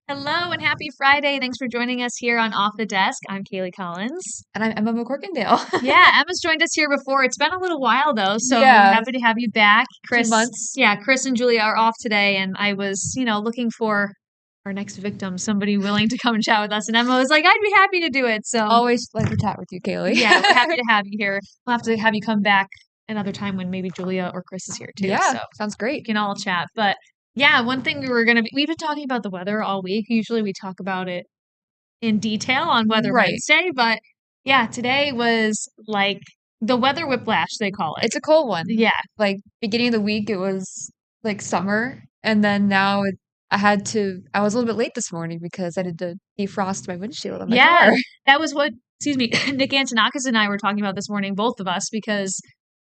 Hello and happy Friday. Thanks for joining us here on Off the Desk. I'm Kaylee Collins. And I'm Emma McCorkindale. Yeah, Emma's joined us here before. It's been a little while though, so Yeah, happy to have you back. few Chris, months. yeah, Chris and Julia are off today, and I was, looking for our next victim, somebody willing to come and chat with us. And Emma was like, I'd be happy to do it. So, Always like to chat with you, Kaylee. yeah, we're happy to have you here. We'll have to have you come back another time when maybe Julia or Chris is here too. Yeah, So, sounds we great. can all chat. But yeah, one thing we've been talking about the weather all week. Usually we talk about it in detail on Weather Right. Wednesday, but yeah, today was like the weather whiplash, they call it. It's a cold one. Yeah. Like beginning of the week, it was like summer, and then now I was a little bit late this morning because I had to defrost my windshield on my Yeah, car. that was what, excuse me, Nick Antonakis and I were talking about this morning, both of us, because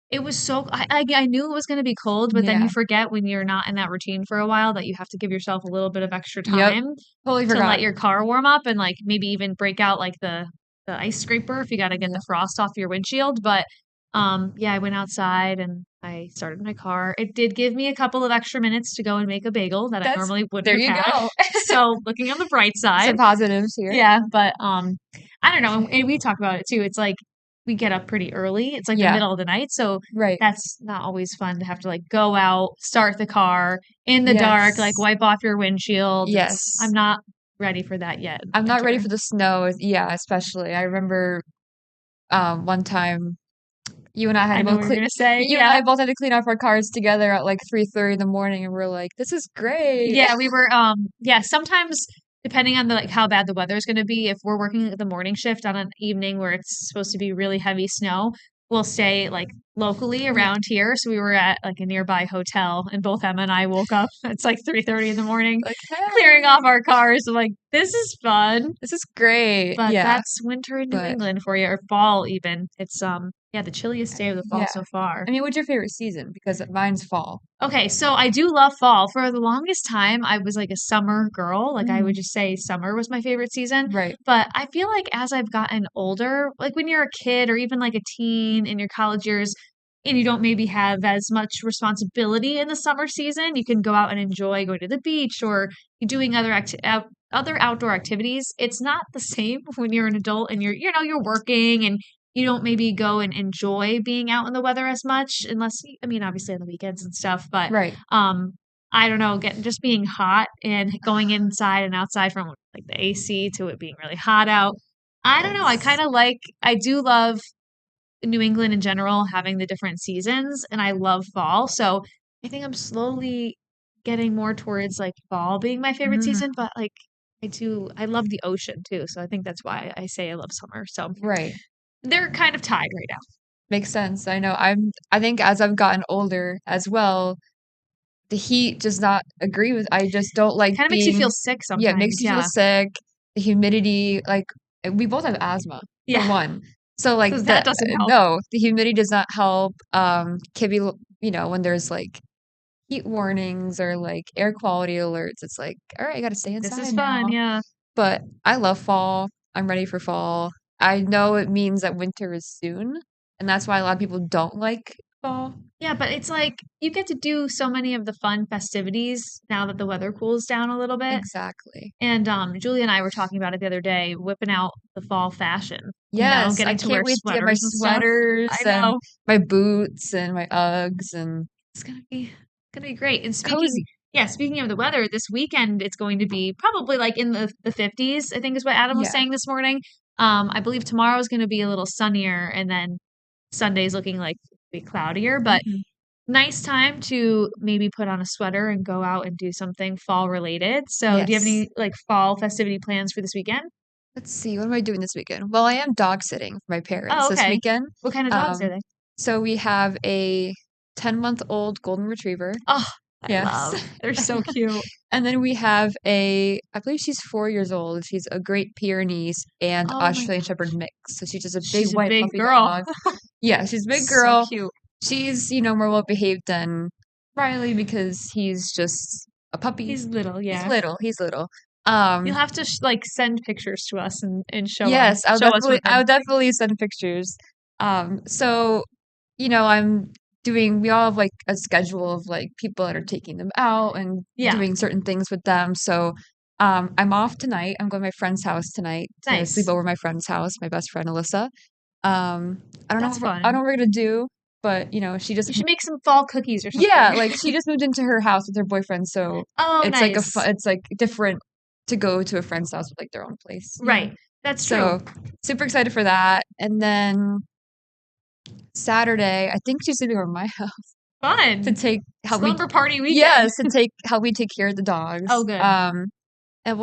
it was I knew it was going to be cold, but then you Yeah. forget when you're not in that routine for a while that you have to give yourself a little bit of extra Yep. time Totally to let forgot. your car warm up and like maybe even break out like the ice scraper if you got to get the Yep. frost off your windshield. But yeah, I went outside and I started my car. It did give me a couple of extra minutes to go and make a bagel that I That's normally wouldn't There have you had. go. So looking on the bright side, Some positives here. yeah, but I don't know, and we talk about it too. It's like we get up pretty early. It's like the Yeah. middle of the night, so Right. that's not always fun to have to like go out, start the car in the dark, like Yes. wipe off your windshield. I'm Yes. not ready for that yet in the I'm not ready winter. for the snow. Yeah, especially. I remember one time you and I had I to know both what you're clean gonna say. you and Yeah. I both had to clean off our cars together at like 3:30 in the morning, and we're like, this is great. Yeah, we were yeah, sometimes depending on the like how bad the weather is going to be, if we're working the morning shift on an evening where it's supposed to be really heavy snow, we'll stay like locally Yeah. around here. So we were at like a nearby hotel and both Emma and I woke up. It's like 3:30 in the morning, Like, clearing off hey, our cars. I'm like, this is fun. this is great. But Yeah. that's winter in New But England for you, or fall even. It's yeah, the chilliest day of the fall yeah. so far. I mean, what's your favorite season? Because mine's fall. Okay, so I do love fall. For the longest time, I was like a summer girl. Like I would Hmm. just say summer was my favorite season. Right. But I feel like as I've gotten older, like when you're a kid or even like a teen in your college years, and you don't maybe have as much responsibility in the summer season, you can go out and enjoy going to the beach or doing other outdoor activities. It's not the same when you're an adult and you're working and you don't maybe go and enjoy being out in the weather as much unless I mean obviously on the weekends and stuff, but Right. I don't know, just being hot and going inside and outside from like the AC to it being really hot out. I don't know. Yes. I do love New England in general having the different seasons and I love fall. So I think I'm slowly getting more towards like fall being my favorite season, Hmm. but like I love the ocean too. So I think that's why I say I love summer. So Right. they're kind of tied right now. Makes sense. I know. I think as I've gotten older as well, the heat does not agree with, I just don't like Kind of makes you feel being, sick yeah, it makes sometimes. you feel Yeah. sick. The humidity, like we both have asthma for Yeah. one. So like So that doesn't help. no, the humidity does not help. Can be, when there's like heat warnings or like air quality alerts, it's like, all right, I gotta stay This is inside fun. now. Yeah. But I love fall. I'm ready for fall. I know it means that winter is soon, and that's why a lot of people don't like fall. Yeah, but it's like you get to do so many of the fun festivities now that the weather cools down a little bit. Exactly. And Julie and I were talking about it the other day, whipping out the fall fashion, Yes, I getting to can't wear wait to get my sweaters and stuff. sweaters I and know. my boots and my Uggs and It's gonna be great. And cozy. speaking of the weather, this weekend it's going to be probably like in the 50s, I think is what Adam was Yeah. saying this morning. I believe tomorrow is going to be a little sunnier and then Sunday's looking like be cloudier, but Hmm. nice time to maybe put on a sweater and go out and do something fall related. So, do you have Yes. any like fall festivity plans for this weekend? Let's see, what am I doing this weekend? Well, I am dog sitting for my parents Oh, this okay. weekend. What kind of dogs are Um, they? so we have a 10-month-old golden retriever. Oh, I Yes. love. They're so cute. And then we have I believe she's 4 years old. She's a Great Pyrenees and Oh my Australian God. Shepherd mix. So she's just a big She's a white big puppy girl. dog. Yeah, she's a big So girl. cute. She's, more well behaved than Riley because he's just a puppy. He's little, He's yeah. little. He's little. You'll Um, have to like send pictures to us and yes, show us with I'll him. definitely send pictures. So, I'm we all have like a schedule of like people that are taking them out and Yeah. doing certain things with them. So I'm off tonight. I'm going to my friend's house tonight to sleep Nice. over at my friend's house, my best friend Alyssa. I don't know That's what I don't fun. know what we're gonna do, but she just You should make some fall cookies or yeah, something. like she just moved into her house with her boyfriend, so Oh, it's like nice. it's like different to go to a friend's house with like their own place. Yeah. Right. That's true. So super excited for that. And then Saturday, I think she's sleeping over my house to Fun. take help me Slumber party weekend. yes, to take help me take care of the Oh, dogs. good. And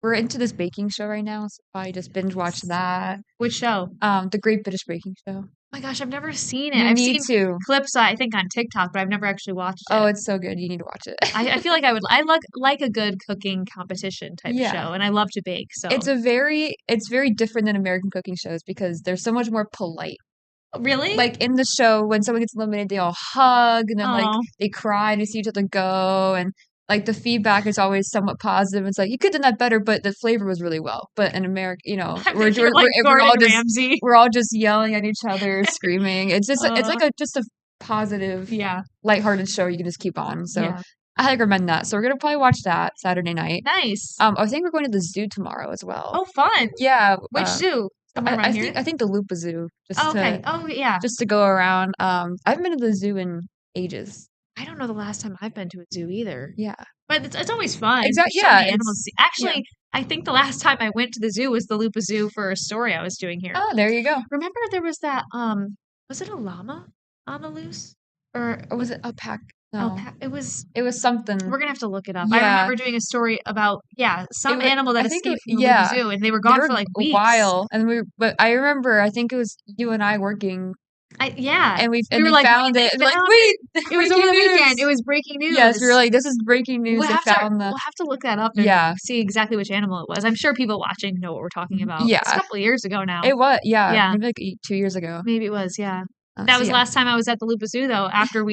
we're into this baking show right now, so I just binge watch that. Which show? The Great British Baking Show. My gosh, I've never seen it. You I've need seen to. clips, I think, on TikTok, but I've never actually watched Oh, it. it's so good. You need to watch it. I feel like I like a good cooking competition type Yeah. show, and I love to bake. So It's very different than American cooking shows because they're so much more polite. really, Like in the show, when someone gets eliminated, they all hug and then like oh, they cry to see each other go, and like the feedback is always somewhat positive. It's like you could have done that better, but the flavor was really well. But in America, I'm thinking like we're Gordon all just Ramsay. yelling at each other, screaming. It's Uh, like a just a positive, yeah, lighthearted show you can just keep on. So yeah, I highly recommend that. So we're gonna probably watch that Saturday night. nice. I think we're going to the zoo tomorrow as well. Oh, fun. Yeah, Which zoo? Somewhere around here. I think the Lupa Zoo Oh, okay. Oh, yeah. just to go around. I haven't been to the zoo in ages. I don't know the last time I've been to a zoo either, Yeah. but it's always fun. Exactly. There's so Yeah, many animals to see. yeah. Actually, I think the last time I went to the zoo was the Lupa Zoo for a story I was doing here. Oh, there you go. Remember there was that was it a llama on the loose? Or Or was it a pack? No. alpaca? It was It was something. we're gonna have to look it up. I Yeah. remember doing a story about some animal that I think escaped from the Lupa yeah. Zoo and they were They gone were for like a weeks. while and but I remember I think it was you and I working Yeah. and We were they like, wait, found they it and like, found it. wait, It was over breaking the weekend. It news. was breaking Yes, we were news. like, this is breaking news. They found the We'll have to look that up and yeah. see exactly which animal it was. I'm sure people watching know what we're talking about. It's a Yeah. couple of years ago now. It was yeah, Yeah, maybe like 2 years ago. maybe it was. Yeah, that So was yeah. last time I was at the Lupa Zoo though. After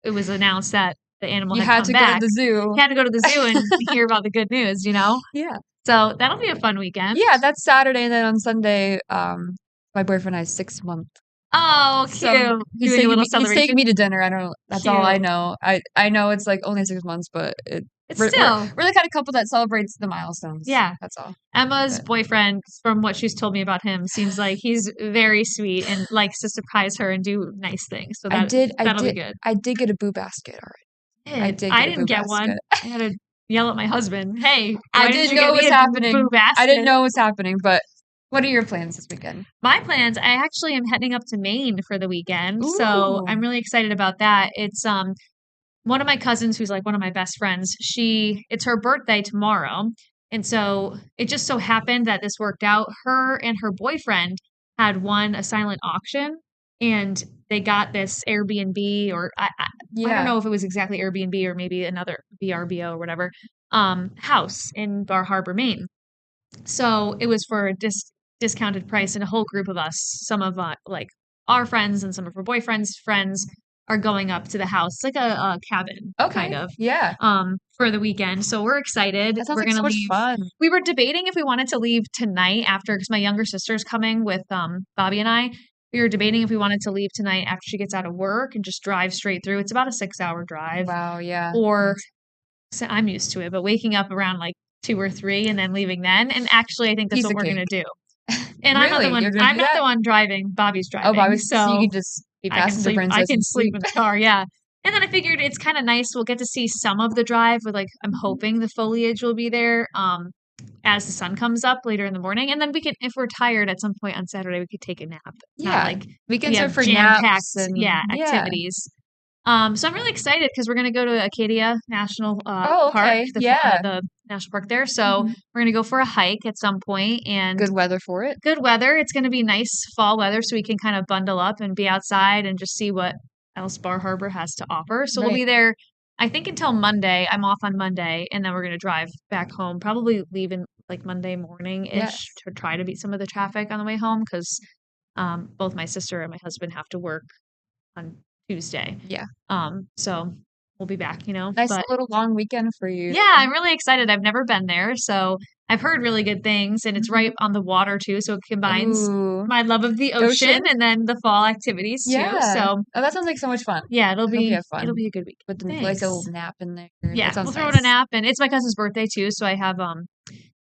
it was announced that the animal You had had come to go to back. the zoo. You had to go to the zoo and hear about the good news. Yeah. So that'll be a fun weekend. Yeah, that's Saturday, and then on Sunday, my boyfriend has 6 month. Oh, So cute! Doing a little he's taking celebration. me to dinner. I don't that's all I Cute. know. I know it's like only 6 months, but It's still, we're the kind of couple that celebrates the milestones. yeah. That's all. Emma's But boyfriend, from what she's told me about him, seems like he's very sweet and likes to surprise her and do nice things. So that'll be good. I did get a boo basket already. I did I get a boo didn't get one. basket. I had to yell at my husband, "Hey, I why didn't didn't you know get it me was a boo happening. I didn't basket?" know it was happening, but what are your plans this weekend? My plans, I actually am heading up to Maine for the weekend, so Ooh. I'm really excited about that. It's one of my cousins who's like one of my best friends. It's her birthday tomorrow. And so it just so happened that this worked out. Her and her boyfriend had won a silent auction and they got this Airbnb or I don't Yeah. know if it was exactly Airbnb or maybe another VRBO or whatever house in Bar Harbor, Maine. So it was for a discounted price, and a whole group of us, some of like our friends and some of her boyfriend's friends, are going up to the house. It's like a cabin, kind Okay. of, Yeah. for the weekend. So we're excited. That sounds We're like so gonna much leave. fun. We were debating if we wanted to leave tonight after, because my younger sister's coming with Bobby and I. We were debating if we wanted to leave tonight after she gets out of work and just drive straight through. It's about a 6 hour drive, Wow, yeah. or so I'm used to it, but waking up around like 2 or 3 and then leaving then. And actually, I think that's Piece what of we're gonna cake. do. And Really? You're gonna I'm do not that? the one driving. Bobby's Oh, driving. Bobby, so you So can just be passenger I princess can and sleep sleep. in the car, yeah. And then I figured it's kind of nice. We'll get to see some of the drive with like I'm hoping the foliage will be there as the sun comes up later in the morning. And then we can, if we're tired at some point on Saturday, we could take a nap. It's not Yeah. like we Weekends are have for jam-packed, naps and yeah, yeah. activities. So I'm really excited because we're gonna go to Acadia National Oh, Park, okay. Yeah. the national park there. So Mhm. we're gonna go for a hike at some point and Good weather for it. good weather. It's gonna be nice fall weather, so we can kind of bundle up and be outside and just see what else Bar Harbor has to offer. So we'll Right. be there, I think, until Monday. I'm off on Monday, and then we're gonna drive back home, probably leaving like Monday morning-ish Yes. to try to beat some of the traffic on the way home because both my sister and my husband have to work on Tuesday. Yeah. So we'll be back, Nice but little long weekend for you. yeah, I'm really excited. I've never been there, so I've heard really good things, and it's right Hmm. on the water too, so it combines Ooh, my love of the ocean ocean? and then the fall activities too. Yeah. So Oh, that sounds like so much fun. yeah, I hope you have it'll fun be a good week. with the like a little Thanks. nap in there. That Yeah, we'll sounds throw in a nice. nap, and it's my cousin's birthday too, so I have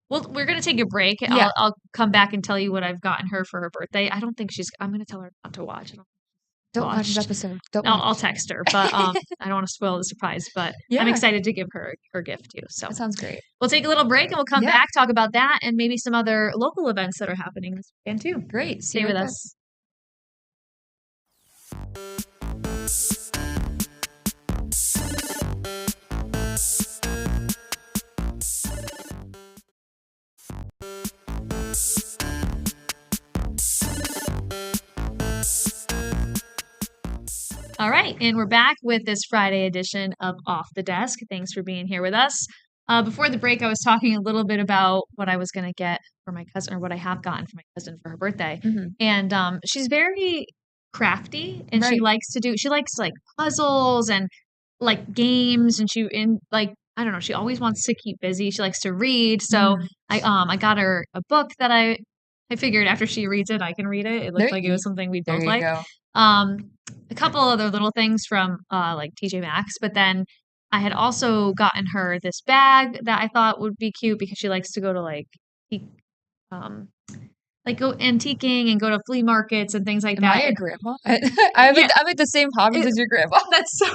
well, we're gonna take a break. Yeah. I'll come back and tell you what I've gotten her for her birthday. I don't think I'm gonna tell her not to watch. I don't think she's Don't watch this watched. episode. Don't I'll watch. text her, but I don't want to spoil the surprise. But I'm Yeah, excited to give her gift too. So that sounds great. we'll take a little break and we'll come Yeah, back, talk about that, and maybe some other local events that are happening this weekend too. great. See Stay you with right back. us. All right, and we're back with this Friday edition of Off the Desk. Thanks for being here with us. Before the break, I was talking a little bit about what I was going to get for my cousin, or what I have gotten for my cousin for her birthday. Hmm. And she's very crafty, and Right. she likes like puzzles and like games, and like I don't know, she always wants to keep busy. She likes to read, so Mm. I got her a book that I figured after she reads it, I can read it. It There, looked like it was something we'd there both you like. go. Um, a couple other little things from like TJ Maxx, but then I had also gotten her this bag that I thought would be cute because she likes to go to antique- um go antiquing and go to flea markets and things like Am I that. a grandma? Yeah, I'm at the same hobbies it, as your grandma. that's so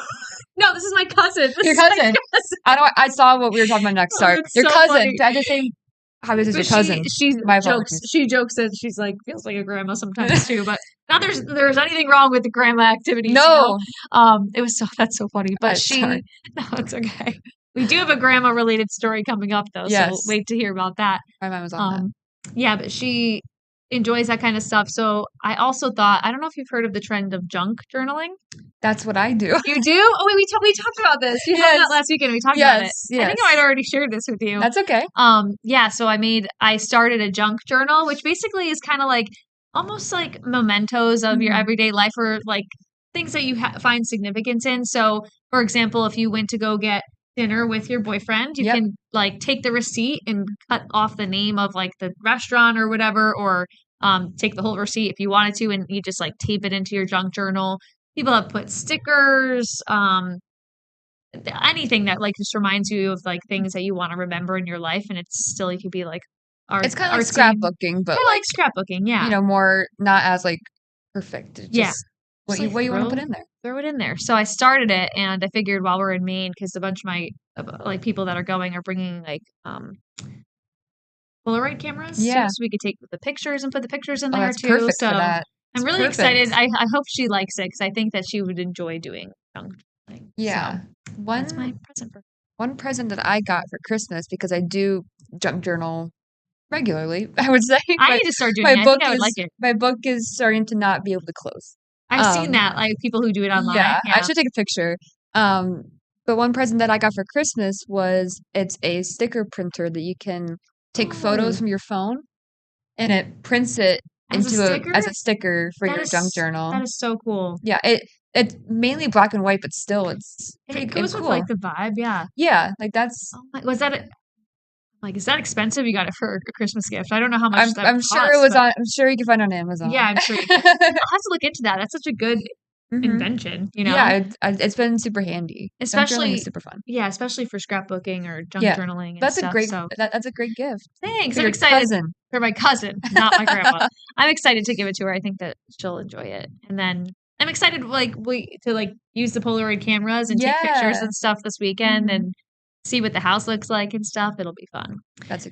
no, this is my cousin. This Your is my cousin. cousin. I don't. I saw what we were talking about next. Oh, Sorry, that's your so cousin. funny. I had the same hobbies as But your cousin. My apologies. she jokes that she's like feels like a grandma sometimes too, but not there's anything wrong with the grandma activities, you know. No, It was so that's so funny. But I'm sorry. no, it's okay. We do have a grandma related story coming up though, so Yes, wait to hear about that. my mom was on that. Um, yeah, but she enjoys that kind of stuff. So I also thought I don't know if you've heard of the trend of junk journaling. That's what I do. You do? Oh wait, we talked about this. You had Yes, that last weekend. We talked about it. yes, I think I yes. might already shared this with you. That's okay. Yeah, so I started a junk journal, which basically is kind of like almost like mementos of your Hmm. everyday life or like things that you find significance in. So, for example, if you went to go get dinner with your boyfriend, you Yep. can like take the receipt and cut off the name of like the restaurant or whatever, or take the whole receipt if you wanted to, and you just like tape it into your junk journal. People have put stickers, anything that like just reminds you of like things that you want to remember in your life, and it's still it could be like It's kind of like artsy, scrapbooking, but kind of like like scrapbooking. Yeah, more not as like perfect. It's yeah. just Just like what you want to put in there. throw it in there. So I started it, and I figured while we're in Maine, because a bunch of my like people that are going are bringing like Polaroid cameras too, Yeah. so we could take the pictures and put the pictures in Oh, there that's too. perfect for So that. I'm It's really excited. perfect. I hope she likes it because I think that she would enjoy doing junk journaling. Yeah. So that's my One present for. one present that I got for Christmas because I do junk journal regularly, I would say. I My need to start doing my it. I book think I would like is it. my book is starting to not be able to close. I've seen Um, that, like people who do it online. yeah, I Yeah. should take a picture. Um, but one present that I got for Christmas was it's a sticker printer that you can take photos Oh, from your phone and it prints it as a sticker? as a sticker for your junk That journal. is so cool. Yeah, it's mainly black and white, but still it's And it pretty goes with like cool. the vibe, yeah. Yeah, like that's Oh my, like is that expensive? You got it for a Christmas gift. I don't know how much that I'm sure it costs, was but on I'm sure you can find it on yeah, Amazon. I'm sure you can. I'll have to look into that. That's such a good Hmm. invention, you Yeah, know? it's been super handy. Junk journaling is Especially super fun. yeah, especially for scrapbooking or junk Yeah, journaling and stuff. So that's a great gift thanks. for I'm your excited cousin. for my cousin, not my grandma. I'm excited to give it to her. I think that she'll enjoy it. And then I'm excited like we to like use the Polaroid cameras and take pictures Yeah. and stuff this weekend Hmm. and see what the house looks like and stuff. It'll be fun. That's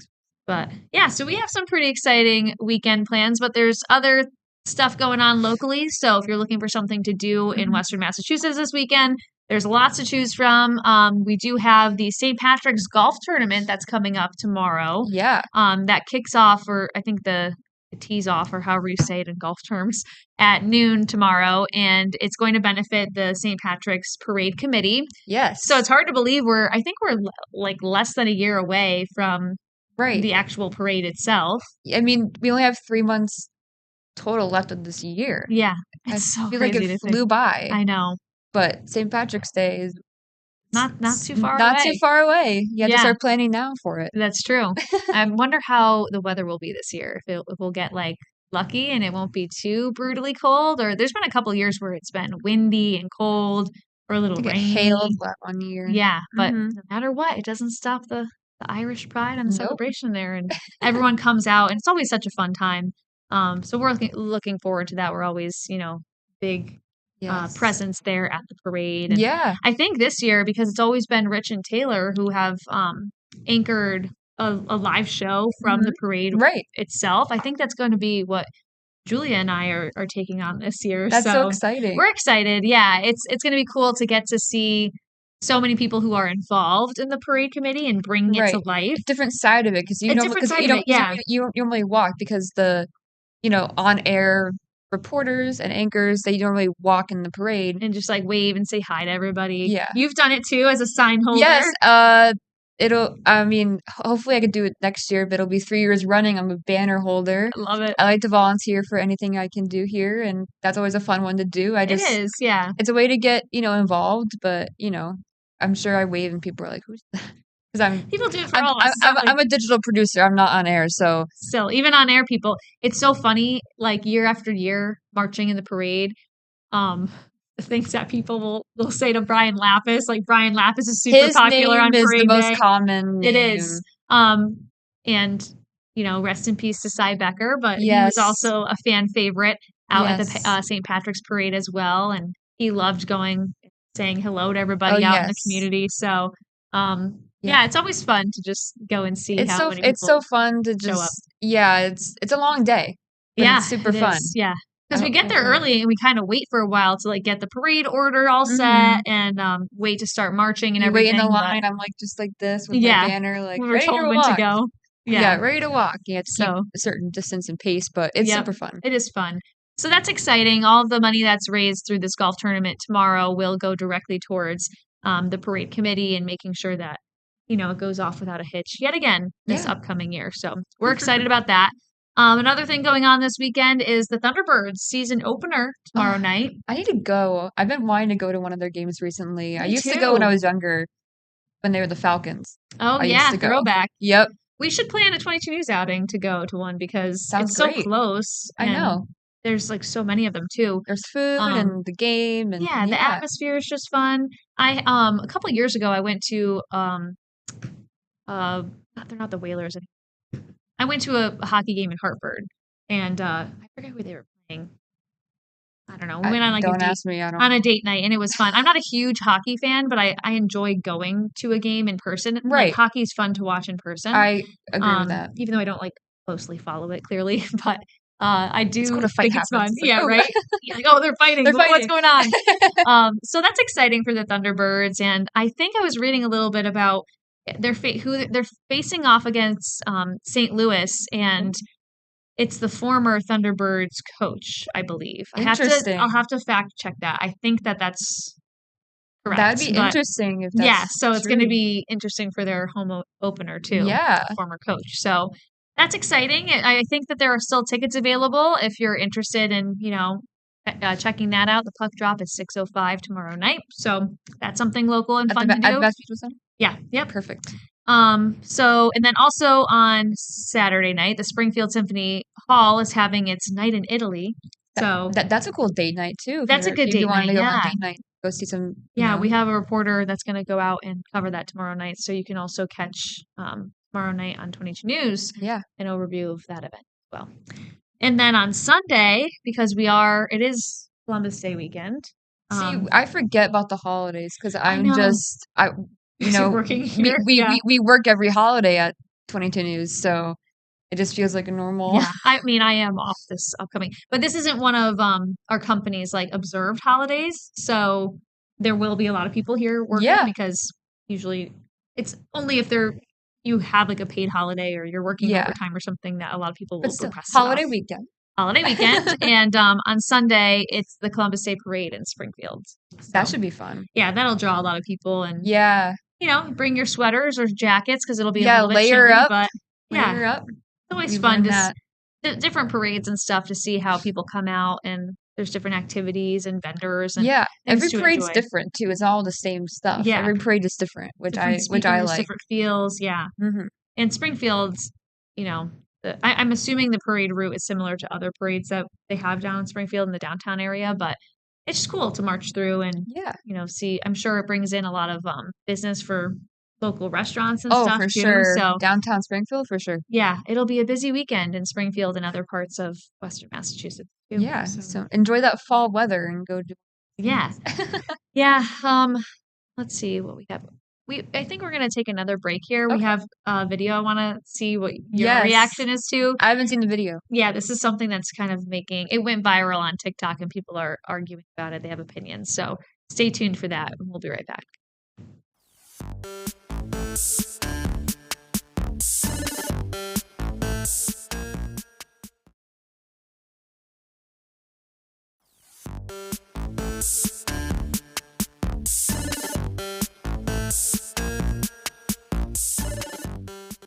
But yeah, so we have some pretty exciting weekend plans, but there's other stuff going on locally. So if you're looking for something to do in mhm. Western Massachusetts this weekend, there's lots to choose from. We do have the St. Patrick's Golf Tournament that's coming up tomorrow. Yeah. That kicks off, or I think the tees off, or however you say it in golf terms, at noon tomorrow, and it's going to benefit the St. Patrick's Parade Committee. So it's Yes. hard to believe I think we're like less than a year away from Right. the actual parade itself. I mean, we only have 3 months total left of this year. Yeah, I it's so feel like it crazy to think. flew by, I know. but St. Patrick's Day is not too far Not too away. far away. You have to Yeah, start planning now for it. that's true. I wonder how the weather will be this year. If we'll get like lucky and it won't be too brutally cold, or there's been a couple years where it's been windy and cold or a little To get hailed rainy. that 1 year. Yeah, but Hmm. no matter what, it doesn't stop the Irish pride and the Nope. celebration there, and everyone comes out, and it's always such a fun time. So we're looking forward to that. We're always, big Yes. presence there at the parade, and Yeah. I think this year because it's always been Rich and Taylor who have anchored a live show from Hmm. the parade Right. itself. I think that's going to be what Julia and I are taking on this year. That's so So exciting. we're excited. Yeah, it's going to be cool to get to see so many people who are involved in the parade committee and bringing it to Right. life. A different side of it because A different side you of it. don't Yeah. you don't normally walk because the on air reporters and anchors they normally walk in the parade. And just like wave and say hi to everybody. Yeah. You've done it too as a sign Yes. holder. I mean, hopefully I could do it next year, but it'll be 3 years running. I'm a banner holder. I love it. I like to volunteer for anything I can do here, and that's always a fun one to do. It is. Yeah. It's a way to get, involved, but, I'm sure I wave and people are like, who's that? Because People do it for all of us. I'm a digital producer. I'm not on air, so Still, even on air people, it's so funny, like year after year, marching in the parade. Um, the things that people will say to Brian Lapis, like Brian Lapis is super his popular name on is the parade most day. common It is. name. And rest in peace to Cy Becker, but he was Yes. also a fan favorite out at the Yes. St. Patrick's Parade as well, and he loved going, saying hello to Oh, everybody out in the yes. community. So, Yeah. yeah, it's always fun to just go and see how many It's people so fun to show up. just yeah, it's a long day, but Yeah, it's super it fun. is. Yeah. Because we get there Hopefully. early and we kind of wait for a while to like get the parade order all set Mhm. and wait to start marching and You wait in the everything. But line, I'm, like, just like this with my yeah, banner, like, we were "Ready told to when to walk." go. Yeah, Yeah. ready to walk. You have to keep So, a certain distance and pace, but it's yep, super fun. it is fun. So that's exciting. All of the money that's raised through this golf tournament tomorrow will go directly towards the parade committee and making sure that, it goes off without a hitch yet again this Yeah. upcoming year. So we're excited about that. Another thing going on this weekend is the Thunderbirds season opener tomorrow Ugh, night. I need to go. I've been wanting to go to one of their games recently. I Me used to go when I too. was younger, when they were the Falcons. Oh I used yeah, to go. throwback. Yep. We should plan a 22 News outing to go to one because Sounds it's so great. close I and know. there's like so many of them too. There's food Um, and the game and yeah, the yeah. atmosphere is just fun. I a couple years ago I went to uh they're not the Whalers. I went to a hockey game in Hartford and I forget who they were playing. I don't know. We went on like a Don't date ask me. I don't on a know. date night and it was fun. I'm not a huge hockey fan, but I enjoy going to a game in person. Like Right. hockey is fun to watch in person. I agree with that. Even though I don't like closely follow it clearly, but I It's cool do to fight think it's fun. happens. It's like, Yeah, oh, right. You're like, oh, they're fighting. they're What's fighting. going on? So that's exciting for the Thunderbirds, and I think I was reading a little bit about who they're facing off against St. Louis, and it's the former Thunderbirds coach, I believe. I'll Interesting. have to fact check that. I think that's That'd correct, be but interesting if yeah, that's so it's going to true. be interesting for their opener too, Yeah. the former coach. So that's exciting. I think that there are still tickets available if you're interested in, checking that out. The puck drop is 6:05 tomorrow night. So that's something local and At the fun to at do. Best Mutual Center? Yeah, yep. Perfect. And then also on Saturday night, the Springfield Symphony Hall is having its night in Italy. So That's a cool date night too. that's a good If you date wanted night. to go on Yeah. date night, go see some, Yeah, we have a reporter that's going to go out and cover that tomorrow night. So you can also catch tomorrow night on 22 News yeah. an overview of that event as well. And then on Sunday, because it is Columbus Day weekend. See, I forget about the holidays because I know. You're working we, here. we, Yeah. we work every holiday at 22 News, so it just feels like a normal. Yeah. I mean, I am off this upcoming, but this isn't one of our company's like observed holidays. So there will be a lot of people here working Yeah. because usually it's only if you have like a paid holiday or you're working Yeah. overtime or something that a lot of people But will still, request it holiday off. weekend. Holiday weekend. And on Sunday, it's the Columbus Day Parade in Springfield. That So should be fun. yeah, that'll draw a lot of people and Yeah. bring your sweaters or jackets because it'll be a Yeah, little bit layer chilly, up. but yeah, Layer up. it's always We've fun learned to that. different parades and stuff to see how people come out and there's different activities and vendors and Yeah, things every to parade's enjoy. different too. It's all the same stuff. Yeah, Every parade is different, different which I speakers, like. different feels. Yeah. Hmm. And Springfield's, you know, I'm assuming the parade route is similar to other parades that they have down in Springfield in the downtown area, but it's just cool to march through and, Yeah. see. I'm sure it brings in a lot of business for local restaurants and Oh, stuff for too. sure. So, Downtown Springfield, for sure. yeah, it'll be a busy weekend in Springfield and other parts of Western Massachusetts too. Yeah. So, So enjoy that fall weather and go do yeah. things. Yeah. Let's see what we have. I think we're gonna take another break here. We Okay. have a video I want to see what your Yes. reaction is to. I haven't seen the video. Yeah, this is something that's kind of it went viral on TikTok and people are arguing about it. They have opinions. So stay tuned for that. And we'll be right back.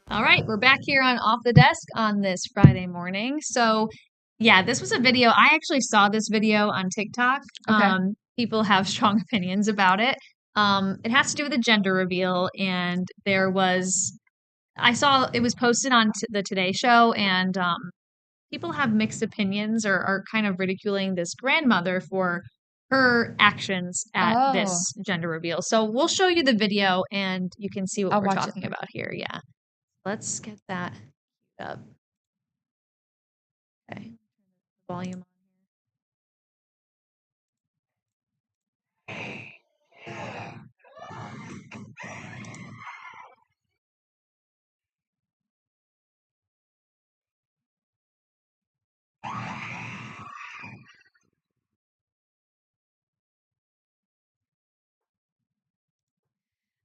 All right, we're back here on Off the Desk on this Friday morning. So, yeah, this was a video. I actually saw this video on TikTok. Okay. People have strong opinions about it. It has to do with a gender reveal, and I saw it was posted on the Today Show, and people have mixed opinions or are kind of ridiculing this grandmother for her actions at Oh, this gender reveal. So we'll show you the video, and you can see what I'll we're watch it talking then. about here. Yeah. Let's get that up. Okay. Volume on.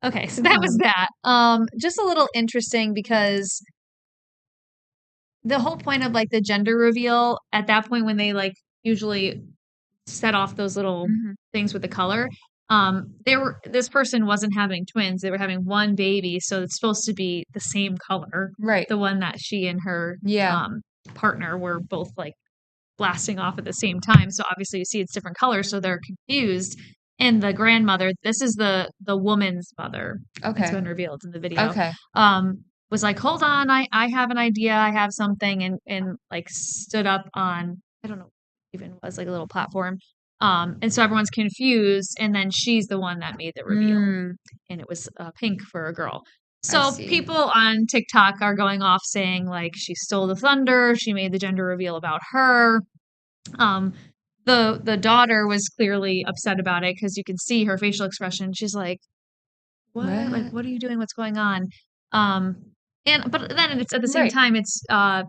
Okay, so that was that. Just a little interesting because the whole point of like the gender reveal at that point when they like usually set off those little Hmm. things with the color, this person wasn't having twins. They were having one baby, so it's supposed to be the same color, Right. the one that she and her Yeah. partner were both like blasting off at the same time. So obviously you see it's different colors, so they're confused. And the grandmother, this is the woman's mother that's Okay. been revealed in the video, Okay. was like, hold on, I have an idea, I have something, and like stood up on, I don't know, even was like a little platform. And so everyone's confused, and then she's the one that made the reveal, Mm, and it was pink for a girl. I So see. people on TikTok are going off saying like she stole the thunder, she made the gender reveal about her. Um, the daughter was clearly upset about it because you can see her facial expression. She's like, "What? Like, What? what are you doing? What's going on?" Um, and but then it's at the same Right. time, it's a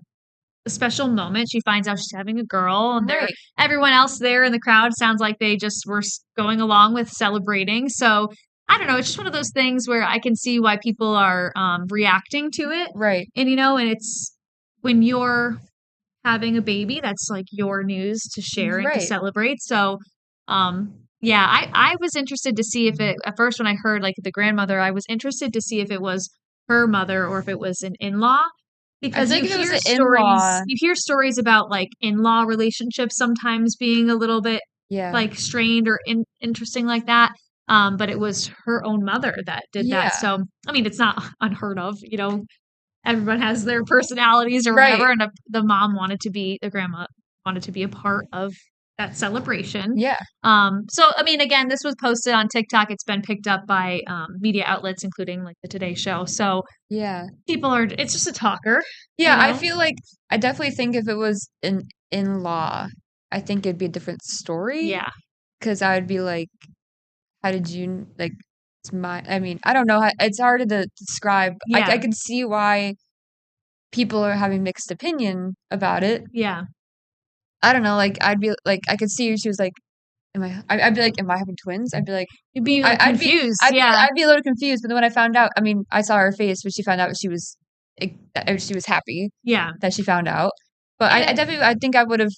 special moment. She finds out she's having a girl, and Right. everyone else there in the crowd sounds like they just were going along with celebrating. So I don't know. It's just one of those things where I can see why people are reacting to it, Right. and and it's when you're having a baby, that's like your news to share and to Right. celebrate. So, yeah, I was interested to see if it at first when I heard like the grandmother, I was interested to see if it was her mother or if it was an in-law I because feel like if it was an in-law, you hear stories about like in-law relationships sometimes being a little bit yeah. like strained or interesting like that. But it was her own mother that did that. Yeah. So, I mean, it's not unheard of, everyone has their personalities or Right. whatever, and the grandma wanted to be a part of that celebration. Yeah. So I mean, again, this was posted on TikTok. It's been picked up by media outlets, including like the Today Show. So Yeah. it's just a talker, you Yeah, I know? feel like I definitely think if it was an in-law, I think it'd be a different story Yeah, because I would be like, how did you like it's my I mean, I don't know how it's hard to describe. I yeah, can see why people are having mixed opinion about it. yeah. I don't know, like I'd be like I could see she was like, I'd be like, am I having twins? I'd be like You'd be like confused. Yeah, I'd be a little confused, but then when I found out, I mean, I saw her face when she found out she was happy yeah, that she found out. But and I definitely I think I would have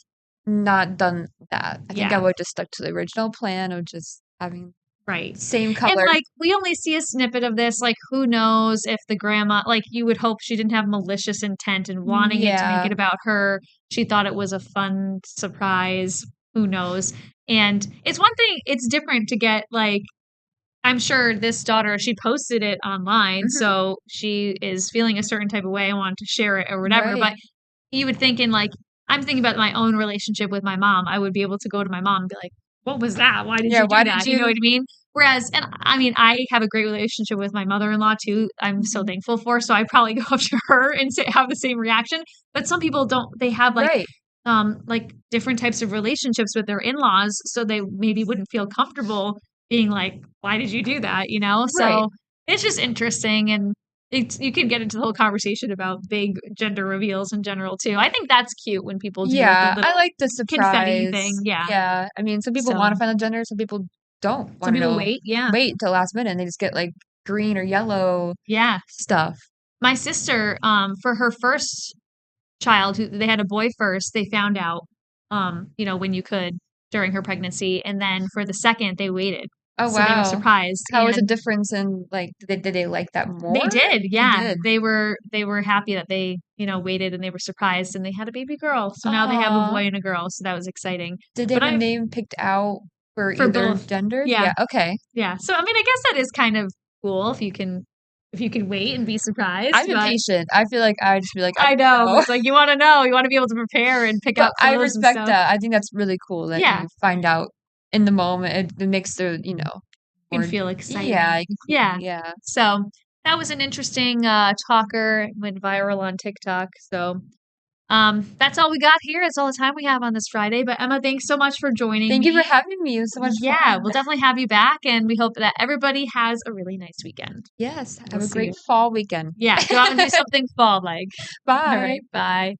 not done that. I think I yeah. would have just stuck to the original plan of just having Right. same And color. like we only see a snippet of this, like who knows if the grandma like you would hope she didn't have malicious intent and wanting it to make Yeah. it about her. She thought it was a fun surprise. who knows? And it's one thing, it's different to get like I'm sure this daughter, she posted it online, Mhm. so she is feeling a certain type of way and wanted to share it or whatever. Right. But you would think in like, I'm thinking about my own relationship with my mom. I would be able to go to my mom and be like, what was that? Why did Yeah, you why do did that? You know what you I mean? Whereas, and I mean, I have a great relationship with my mother-in-law too. I'm so Mhm. thankful for. So I probably go up to her and say, have the same reaction. But some people don't, they have Right, like different types of relationships with their in-laws, so they maybe wouldn't feel comfortable being like, "Why did you do that?" You know? right. So it's just interesting, and it's you can get into the whole conversation about big gender reveals in general too. I think that's cute when people do like the Yeah, I little like the confetti thing. surprise. Yeah. Yeah, I mean, some people So wanna find the gender, some people don't some wanna people know wait. Yeah. wait till last minute, and they just get, like, green or yellow Yeah. stuff. My sister, for her first child who they had a boy first, they found out, when you could during her pregnancy, and then for the second, they waited. Oh, So they were wow. surprised, How was the and difference in, like, did they like that they more? did, They yeah. did. They were happy that they, waited and they were surprised and they had a baby girl. So now they have a Aw. boy and a girl, so that was exciting. Did they But have a I name picked out for for either both. gender? Yeah, Yeah, okay. yeah. So I mean, I guess that is kind of cool if you can wait and be surprised, I'm but impatient. I feel like I'd just be like, "I I know, don't know." it's like you wanna know, you wanna be able to prepare and pick But out I clothes and respect stuff. that. I think that's really cool that Yeah. you find out in the moment. It makes the Can more feel yeah, exciting. you can feel Yeah. yeah. So that was an interesting talker, went viral on TikTok. So that's all we got here. That's all the time we have on this Friday. But Emma, thanks so much for joining Thank you for me. having me. It was so much Yeah, fun. we'll definitely have you back and we hope that everybody has a really nice weekend. Yes, We'll have a see great you. fall weekend. Yeah, go out and do something fall like. All Bye. right, bye.